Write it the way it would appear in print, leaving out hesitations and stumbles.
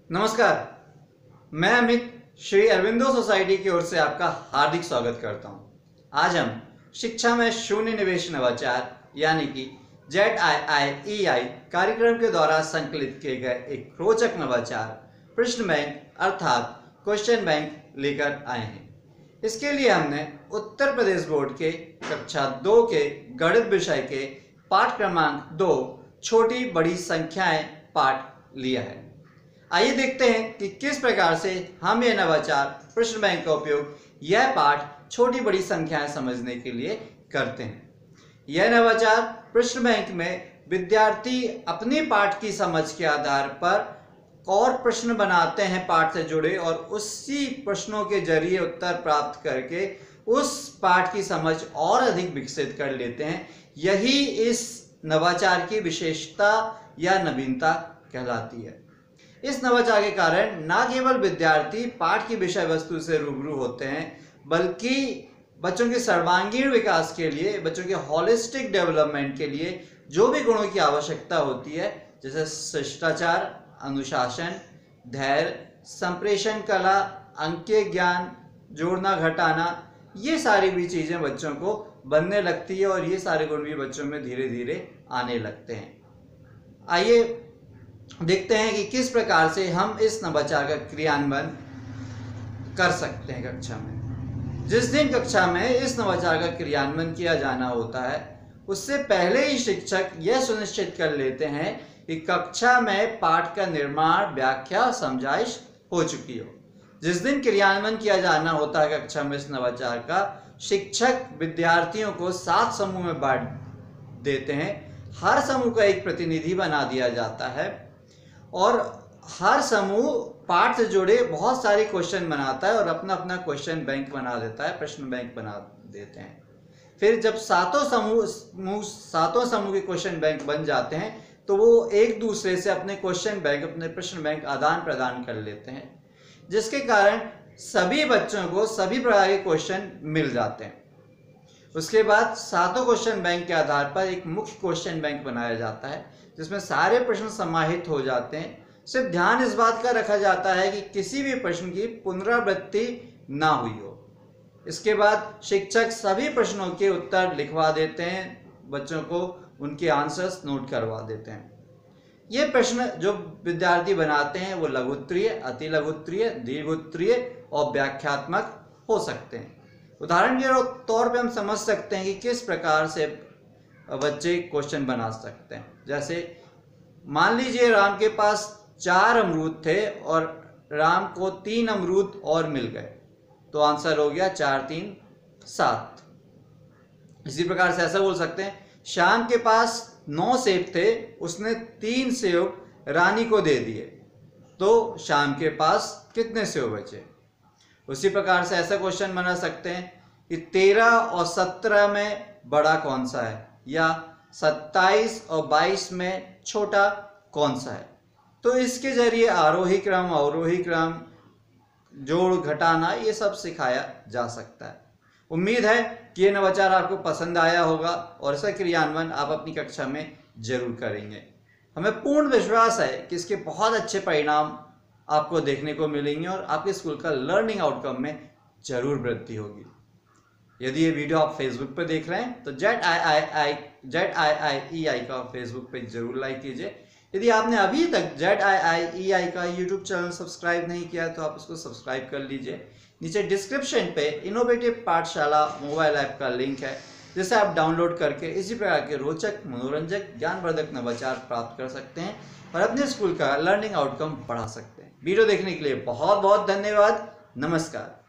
नमस्कार, मैं अमित श्री अरविंदो सोसाइटी की ओर से आपका हार्दिक स्वागत करता हूं। आज हम शिक्षा में शून्य निवेश नवाचार यानी कि ZIIEI कार्यक्रम के द्वारा संकलित किए गए एक रोचक नवाचार प्रश्न बैंक अर्थात क्वेश्चन बैंक लेकर आए हैं। इसके लिए हमने उत्तर प्रदेश बोर्ड के कक्षा 2 के गणित विषय के पाठ क्रमांक 2 छोटी बड़ी संख्याएं पाठ लिया है। आइए देखते हैं कि किस प्रकार से हम यह नवाचार प्रश्न बैंक का उपयोग यह पाठ छोटी बड़ी संख्याएं समझने के लिए करते हैं। यह नवाचार प्रश्न बैंक में विद्यार्थी अपनी पाठ की समझ के आधार पर और प्रश्न बनाते हैं पाठ से जुड़े और उसी प्रश्नों के जरिए उत्तर प्राप्त करके उस पाठ की समझ और अधिक विकसित कर लेते हैं। यही इस नवाचार की विशेषता या नवीनता कहलाती है। इस नवाचार के कारण न केवल विद्यार्थी पाठ की विषय वस्तु से रूबरू होते हैं बल्कि बच्चों के सर्वांगीण विकास के लिए, बच्चों के होलिस्टिक डेवलपमेंट के लिए जो भी गुणों की आवश्यकता होती है, जैसे शिष्टाचार, अनुशासन, धैर्य, संप्रेषण कला, अंकीय ज्ञान, जोड़ना घटाना, ये सारी भी चीज़ें बच्चों को बनने लगती है और ये सारे गुण भी बच्चों में धीरे धीरे आने लगते हैं। आइए देखते हैं कि किस प्रकार से हम इस नवाचार का क्रियान्वयन कर सकते हैं कक्षा में। जिस दिन कक्षा में इस नवाचार का क्रियान्वयन किया जाना होता है उससे पहले ही शिक्षक यह सुनिश्चित कर लेते हैं कि कक्षा में पाठ का निर्माण, व्याख्या, समझाइश हो चुकी हो। जिस दिन क्रियान्वयन किया जाना होता है कक्षा में इस नवाचार का, शिक्षक विद्यार्थियों को 7 समूह में बांट देते हैं। हर समूह का एक प्रतिनिधि बना दिया जाता है और हर समूह पाठ से जुड़े बहुत सारे क्वेश्चन बनाता है और अपना अपना क्वेश्चन बैंक बना देता है, प्रश्न बैंक बना देते हैं। फिर जब सातों समूह के क्वेश्चन बैंक बन जाते हैं तो वो एक दूसरे से अपने क्वेश्चन बैंक, अपने प्रश्न बैंक आदान प्रदान कर लेते हैं, जिसके कारण सभी बच्चों को सभी प्रकार के क्वेश्चन मिल जाते हैं। उसके बाद सातों क्वेश्चन बैंक के आधार पर एक मुख्य क्वेश्चन बैंक बनाया जाता है जिसमें सारे प्रश्न समाहित हो जाते हैं। सिर्फ ध्यान इस बात का रखा जाता है कि किसी भी प्रश्न की पुनरावृत्ति ना हुई हो। इसके बाद शिक्षक सभी प्रश्नों के उत्तर लिखवा देते हैं, बच्चों को उनके आंसर्स नोट करवा देते हैं। ये प्रश्न जो विद्यार्थी बनाते हैं वो लघुत्तरीय, अति लघुत्तरीय, दीर्घोत्तरीय और व्याख्यात्मक हो सकते हैं। उदाहरण के तौर पे हम समझ सकते हैं कि किस प्रकार से बच्चे क्वेश्चन बना सकते हैं। जैसे मान लीजिए राम के पास 4 अमरूद थे और राम को 3 अमरूद और मिल गए, तो आंसर हो गया 4 3 7। इसी प्रकार से ऐसा बोल सकते हैं, श्याम के पास 9 सेब थे, उसने 3 सेब रानी को दे दिए, तो श्याम के पास कितने सेब बचे। उसी प्रकार से ऐसा क्वेश्चन बना सकते हैं कि 13 और 17 में बड़ा कौन सा है, या 27 और 22 में छोटा कौन सा है। तो इसके जरिए आरोही क्रम, अवरोही क्रम, जोड़ घटाना, ये सब सिखाया जा सकता है। उम्मीद है कि ये नवाचार आपको पसंद आया होगा और इसका क्रियान्वयन आप अपनी कक्षा में जरूर करेंगे। हमें पूर्ण विश्वास है कि इसके बहुत अच्छे परिणाम आपको देखने को मिलेंगे और आपके स्कूल का लर्निंग आउटकम में जरूर वृद्धि होगी। यदि ये वीडियो आप फेसबुक पे देख रहे हैं तो ZIIEI का फेसबुक पेज जरूर लाइक कीजिए। यदि आपने अभी तक ZIIEI का यूट्यूब चैनल सब्सक्राइब नहीं किया तो आप उसको सब्सक्राइब कर लीजिए। नीचे डिस्क्रिप्शन पे इनोवेटिव पाठशाला मोबाइल ऐप का लिंक है जिसे आप डाउनलोड करके इसी प्रकार के रोचक, मनोरंजक, ज्ञानवर्धक नवाचार प्राप्त कर सकते हैं और अपने स्कूल का लर्निंग आउटकम बढ़ा सकते हैं। वीडियो देखने के लिए बहुत बहुत धन्यवाद। नमस्कार।